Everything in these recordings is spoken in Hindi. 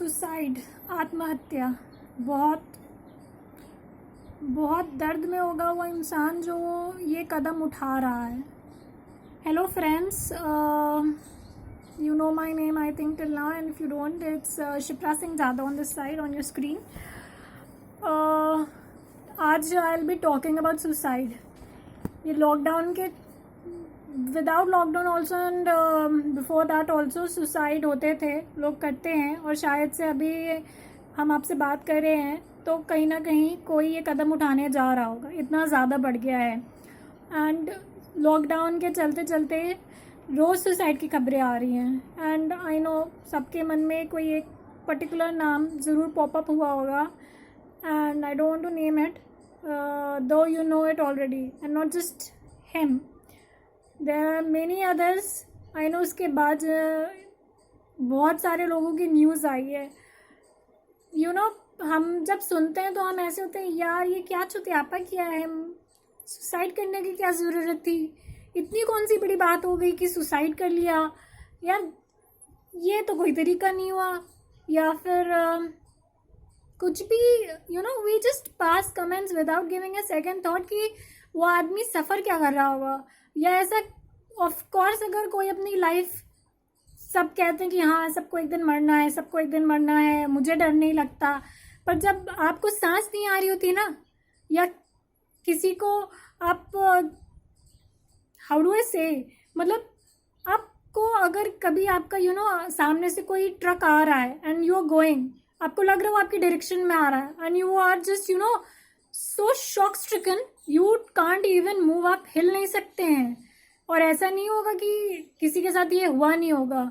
सुसाइड, आत्महत्या, बहुत बहुत दर्द में होगा वो इंसान जो ये कदम उठा रहा है। Hello friends, you know my name I think till now, and if you don't, it's Shipra Singh Jadhav on this side on your screen. आज I'll be talking about suicide. ये लॉकडाउन के without lockdown also and before that also suicide होते थे, लोग करते हैं, और शायद से अभी हम आपसे बात कर रहे हैं तो कहीं ना कहीं कोई ये कदम उठाने जा रहा होगा। इतना ज़्यादा बढ़ गया है एंड लॉकडाउन के चलते चलते रोज़ सुसाइड की खबरें आ रही हैं। एंड आई नो सबके मन में कोई एक पर्टिकुलर नाम ज़रूर पॉपअप हुआ होगा, and I don't want to name it though you know it already, and not just him, there are many others. I know उसके बाद बहुत सारे लोगों की न्यूज़ आई है। यू नो हम जब सुनते हैं तो हम ऐसे होते हैं, यार ये क्या चुतियापा किया है, सुसाइड करने की क्या ज़रूरत थी, इतनी कौन सी बड़ी बात हो गई कि सुसाइड कर लिया, यार ये तो कोई तरीका नहीं हुआ, या फिर कुछ भी। You know we just pass comments without giving a second thought कि वो आदमी सफ़र क्या कर रहा होगा, या ऐसा। ऑफ कोर्स अगर कोई अपनी लाइफ, सब कहते हैं कि हाँ सबको एक दिन मरना है, सबको एक दिन मरना है, मुझे डर नहीं लगता, पर जब आपको सांस नहीं आ रही होती ना, या किसी को आप हाउ डू आई से, मतलब आपको अगर कभी आपका सामने से कोई ट्रक आ रहा है एंड यू आर गोइंग, आपको लग रहा है वो आपकी डायरेक्शन में आ रहा है, and you are just so shock stricken, you can't even move, आप हिल नहीं सकते हैं। और ऐसा नहीं होगा कि किसी के साथ ये हुआ नहीं होगा,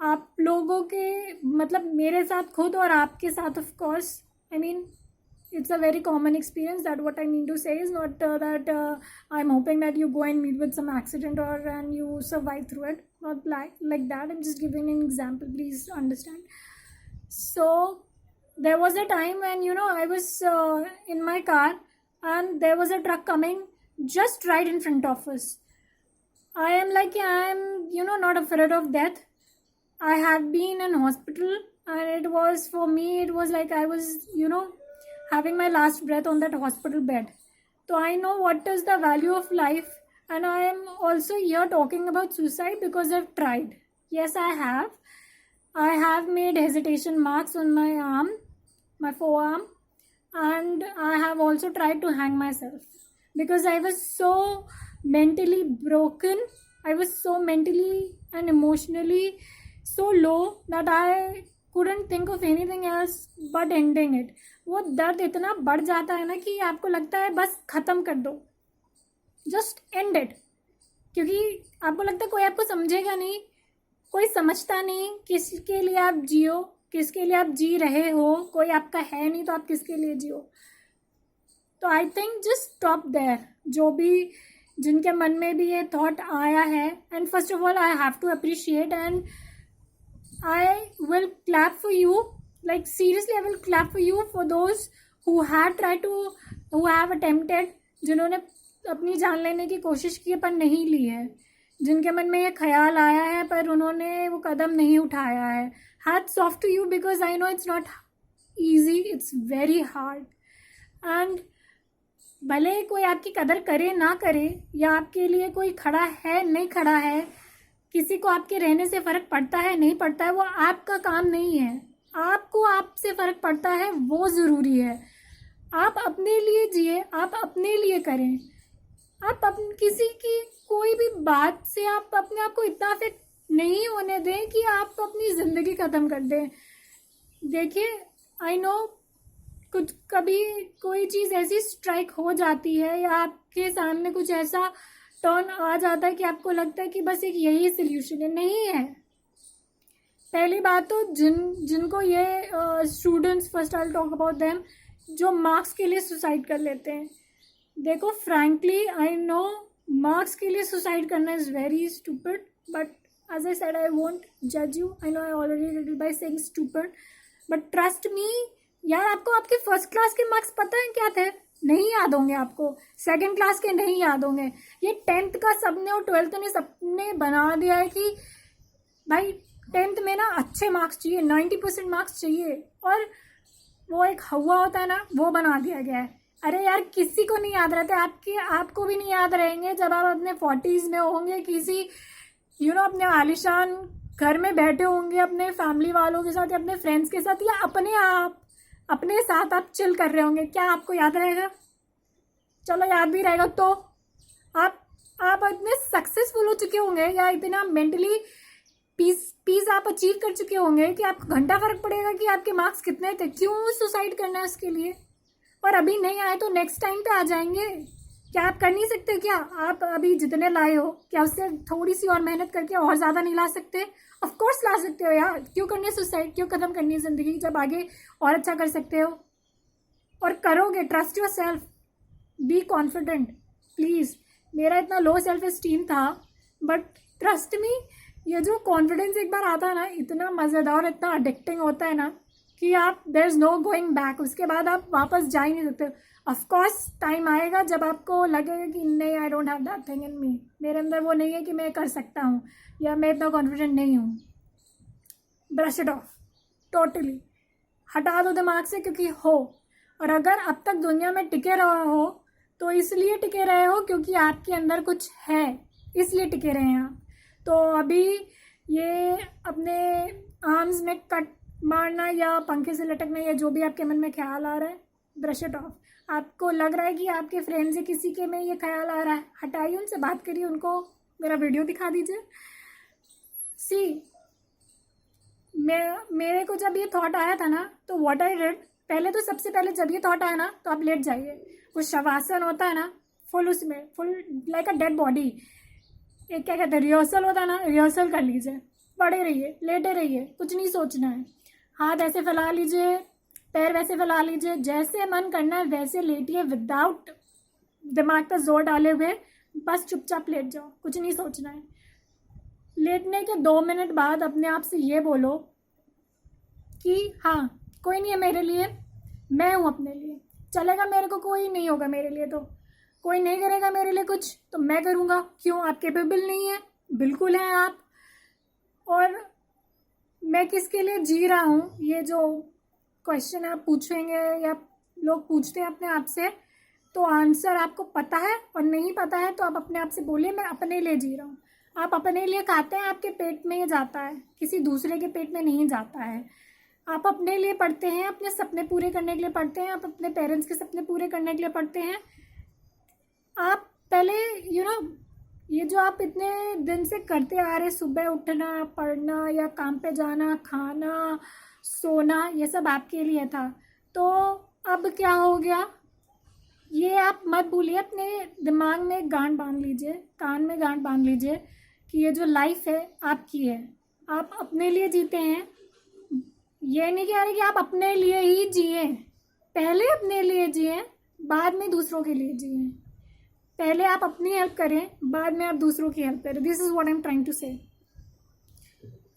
आप लोगों के, मतलब मेरे साथ खुद और आपके साथ, of course, I mean it's a very common experience. That what I mean to say is not that I'm hoping that you go and meet with some accident and you survive through it, not like that. I'm just giving an example, please understand. So there was a time when I was in my car and there was a truck coming just right in front of us. I am not afraid of death. I have been in hospital, and it was, for me, it was like I was having my last breath on that hospital bed. So I know what is the value of life, and I am also here talking about suicide because I've tried. Yes, I have. I have made hesitation marks on my arm, my forearm, and I have also tried to hang myself because I was so mentally broken. I was so mentally and emotionally so low that I couldn't think of anything else but ending it. वो दर्द इतना बढ़ जाता है ना कि आपको लगता है बस ख़त्म कर दो, जस्ट एंड इट, क्योंकि आपको लगता है कोई आपको समझेगा नहीं, कोई समझता नहीं किसके लिए आप जियो, किसके लिए आप जी रहे हो, कोई आपका है नहीं तो आप किसके लिए जियो। तो I think just stop there, जो भी जिनके मन में भी ये थॉट आया है, and first of all I have to appreciate and I will clap for you, like seriously I will clap for you for those who have attempted, जिन्होंने अपनी जान लेने की कोशिश की पर नहीं ली है, जिनके मन में ये ख्याल आया है पर उन्होंने वो कदम नहीं उठाया है। Hats off to you because I know it's not easy, it's very hard. And भले कोई आपकी कदर करे ना करे, या आपके लिए कोई खड़ा है नहीं खड़ा है, किसी को आपके रहने से फ़र्क पड़ता है नहीं पड़ता है, वो आपका काम नहीं है। आपको आपसे फ़र्क पड़ता है, वो ज़रूरी है। आप अपने लिए जिए, आप अपने लिए करें, आप किसी की कोई भी बात से आप अपने आप को इतना अफेक्ट नहीं होने दें कि आप अपनी ज़िंदगी ख़त्म कर दें। देखिए, आई नो कुछ कभी कोई चीज़ ऐसी स्ट्राइक हो जाती है, या आपके सामने कुछ ऐसा टर्न आ जाता है कि आपको लगता है कि बस एक यही सल्यूशन है। नहीं है। पहली बात तो जिनको ये students, first I will talk about them, जो मार्क्स के लिए सुसाइड कर लेते हैं। देखो, फ्रैंकली आई नो मार्क्स के लिए सुसाइड करना is very stupid, but as I said I won't जज you, I know I already did by saying stupid, but trust me यार, आपको आपके फर्स्ट क्लास के मार्क्स पता है क्या थे? नहीं याद होंगे आपको, सेकंड क्लास के नहीं याद होंगे, ये 10th का सबने और 12th ने सबने बना दिया है कि भाई 10th में ना अच्छे मार्क्स चाहिए, 90% मार्क्स चाहिए, और वो एक हवा होता है ना, वो बना दिया गया है। अरे यार, किसी को नहीं याद रहते, आपको भी नहीं याद रहेंगे जब आप अपने 40s में होंगे, किसी अपने आलिशान घर में बैठे होंगे अपने फैमिली वालों के साथ या अपने फ्रेंड्स के साथ, या अपने साथ आप चिल कर रहे होंगे। क्या आपको याद रहेगा? चलो याद भी रहेगा तो आप इतने सक्सेसफुल हो चुके होंगे या इतना मेंटली पीस आप अचीव कर चुके होंगे कि आपको घंटा फर्क पड़ेगा कि आपके मार्क्स कितने थे। क्यों सुसाइड करना है उसके लिए? और अभी नहीं आए तो नेक्स्ट टाइम पे आ जाएंगे। क्या आप कर नहीं सकते? क्या आप अभी जितने लाए हो, क्या उससे थोड़ी सी और मेहनत करके और ज़्यादा नहीं ला सकते? ऑफ कोर्स ला सकते हो यार। क्यों करनी है सुसाइड? क्यों ख़त्म करनी है ज़िंदगी जब आगे और अच्छा कर सकते हो? और करोगे। Trust your self, be confident please. मेरा इतना लो सेल्फ इस्टीम था, बट ट्रस्ट मी, ये जो कॉन्फिडेंस एक बार आता है ना, इतना मज़ेदार, इतना अडिक्टिंग होता है ना कि आप there is no going back. उसके बाद आप वापस जा ही नहीं सकते। ऑफकोर्स टाइम आएगा जब आपको लगेगा कि नहीं, I don't have that thing in me, मेरे अंदर वो नहीं है कि मैं कर सकता हूँ या मैं इतना कॉन्फिडेंट नहीं हूँ। ब्रश इट ऑफ, टोटली हटा दो दिमाग से, क्योंकि हो। और अगर अब तक दुनिया में टिके रहे हो तो इसलिए टिके रहे हो क्योंकि आपके अंदर कुछ है, इसलिए टिके रहे हैं आप। तो अभी ये अपने आर्म्स में कट मारना या पंखे से लटकना या जो भी आपके मन में ख्याल आ रहा है, ब्रश इट ऑफ। आपको लग रहा है कि आपके फ्रेंड से किसी के में ये ख्याल आ रहा है, हटाइए, उनसे बात करिए, उनको मेरा वीडियो दिखा दीजिए। मेरे को जब ये थॉट आया था ना, तो व्हाट आई डिड, पहले तो सबसे पहले जब ये थॉट आया ना तो आप लेट जाइए। वो शवासन होता है ना, full like a dead body, एक क्या कहते हैं, रिहर्सल होता है ना, रिहर्सल कर लीजिए। पड़े रहिए, लेटे रहिए, कुछ नहीं सोचना है। हाथ ऐसे फैला लीजिए, पैर वैसे फैला लीजिए, जैसे मन करना है वैसे लेटिए, विदाउट दिमाग पर जोर डाले हुए। बस चुपचाप लेट जाओ, कुछ नहीं सोचना है। लेटने के 2 मिनट बाद अपने आप से ये बोलो कि हाँ, कोई नहीं है मेरे लिए, मैं हूँ अपने लिए, चलेगा मेरे को, कोई नहीं होगा मेरे लिए, तो कोई नहीं करेगा मेरे लिए कुछ तो मैं करूँगा। क्यों? आप कैपेबल नहीं है? बिल्कुल हैं आप। और मैं किसके लिए जी रहा हूँ, ये जो क्वेश्चन आप पूछेंगे या लोग पूछते हैं अपने आप से, तो आंसर आपको पता है, और नहीं पता है तो आप अपने आप से बोलिए मैं अपने लिए जी रहा हूँ। आप अपने लिए खाते हैं, आपके पेट में ये जाता है, किसी दूसरे के पेट में नहीं जाता है। आप अपने लिए पढ़ते हैं, अपने सपने पूरे करने के लिए पढ़ते हैं, आप अपने पेरेंट्स के सपने पूरे करने के लिए पढ़ते हैं। आप पहले ये जो आप इतने दिन से करते आ रहे, सुबह उठना, पढ़ना या काम पे जाना, खाना, सोना, ये सब आपके लिए था। तो अब क्या हो गया, ये आप मत भूलिए। अपने दिमाग में गांठ बांध लीजिए, कान में गांठ बांध लीजिए कि ये जो लाइफ है आपकी है, आप अपने लिए जीते हैं। ये नहीं कह रहे कि आप अपने लिए ही जिए, पहले अपने लिए जिए, बाद में दूसरों के लिए जिए। पहले आप अपनी हेल्प करें, बाद में आप दूसरों की हेल्प करें। This is what I am trying to say.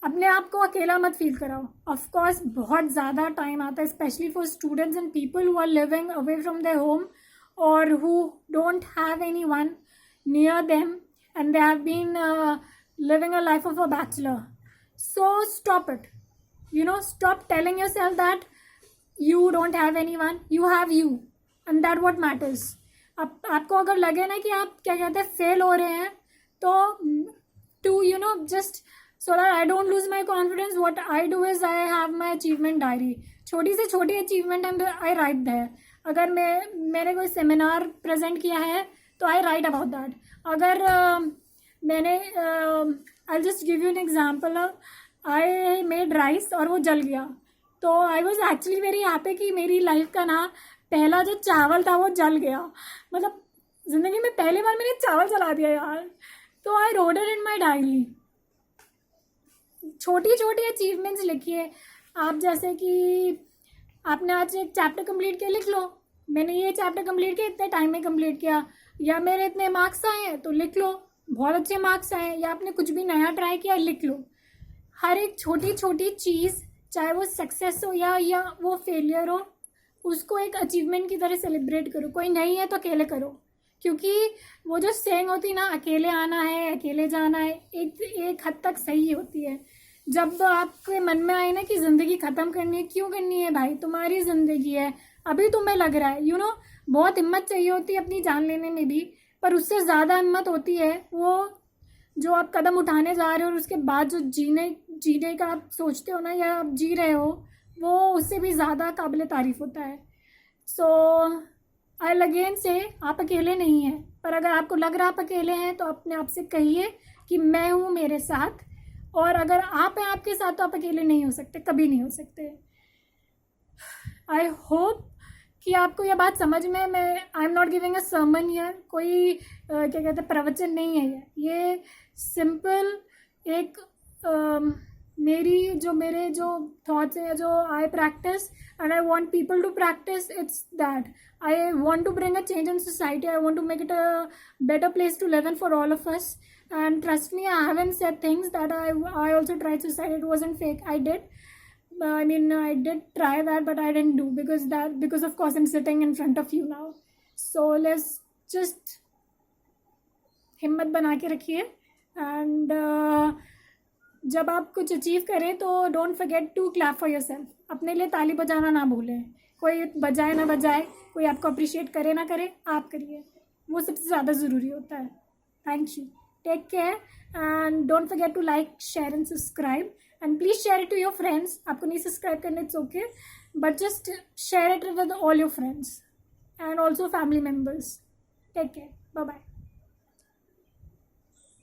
अपने आप को अकेला मत फील कराओ। ऑफ कोर्स बहुत ज़्यादा टाइम आता है, especially for students and people who are living away from their home और who don't have anyone near them and they have been living a life of a bachelor. So stop it, stop telling yourself that you don't have anyone, you have you, and that what matters. अब आपको अगर लगे ना कि आप क्या कहते हैं फेल हो रहे हैं, तो to just so that I don't lose my confidence, what I do is I have my achievement diary. छोटी से छोटी अचीवमेंट I write there. अगर मैंने कोई सेमिनार प्रेजेंट किया है तो I write about that. अगर मैंने I'll just give you an example. I made rice और वो जल गया, तो I was actually very happy कि मेरी लाइफ का ना पहला जो चावल था वो जल गया। मतलब ज़िंदगी में पहली बार मैंने चावल जला दिया यार। तो I wrote it in my diary. छोटी छोटी अचीवमेंट्स लिखिए आप, जैसे कि आपने आज एक चैप्टर कंप्लीट किया, लिख लो मैंने ये चैप्टर कंप्लीट किया, इतने टाइम में कंप्लीट किया, या मेरे इतने मार्क्स आए हैं तो लिख लो बहुत अच्छे मार्क्स आए, या आपने कुछ भी नया ट्राई किया, लिख लो। हर एक छोटी छोटी चीज़, चाहे वो सक्सेस हो या वो फेलियर हो, उसको एक अचीवमेंट की तरह सेलिब्रेट करो। कोई नहीं है तो अकेले करो, क्योंकि वो जो सेइंग होती ना, अकेले आना है अकेले जाना है, एक हद तक सही होती है। जब आपके मन में आए ना कि ज़िंदगी ख़त्म करनी है, क्यों करनी है भाई, तुम्हारी ज़िंदगी है, अभी तुम्हें लग रहा है, बहुत हिम्मत चाहिए होती है अपनी जान लेने में भी, पर उससे ज़्यादा हिम्मत होती है वो जो आप कदम उठाने जा रहे हो और उसके बाद जो जीने का आप सोचते हो ना, या आप जी रहे हो, वो उससे भी ज़्यादा काबिल तारीफ़ होता है। सो आई अगेन से आप अकेले नहीं हैं, पर अगर आपको लग रहा है आप अकेले हैं तो अपने आप से कहिए कि मैं हूँ मेरे साथ, और अगर आप हैं आपके साथ तो आप अकेले नहीं हो सकते, कभी नहीं हो सकते। आई होप कि आपको यह बात समझ में, मैं I am not giving a sermon here, कोई क्या कहते हैं प्रवचन नहीं है ये सिंपल एक मेरे जो थॉट्स हैं, जो I practise and I want people to practise, it's that I want to bring a change in society, I want to make it a better place to live in for all of us. And trust me, I haven't said things that I also tried suicide. It wasn't fake. I did. I did try that, but I didn't do because of course I'm sitting in front of you now. So let's just हिम्मत बना के रखिए, एंड जब आप कुछ अचीव करें तो don't forget to clap for yourself, अपने लिए ताली बजाना ना भूलें, कोई बजाए ना बजाए, कोई आपको अप्रिशिएट करे ना करे, आप करिए, वो सबसे ज़्यादा ज़रूरी होता है। Thank you, take care, and don't forget to like, share and subscribe, and please share it to your friends. आपको नहीं सब्सक्राइब करना, it's okay, but just share it with all your friends and also family members. Take care, bye bye.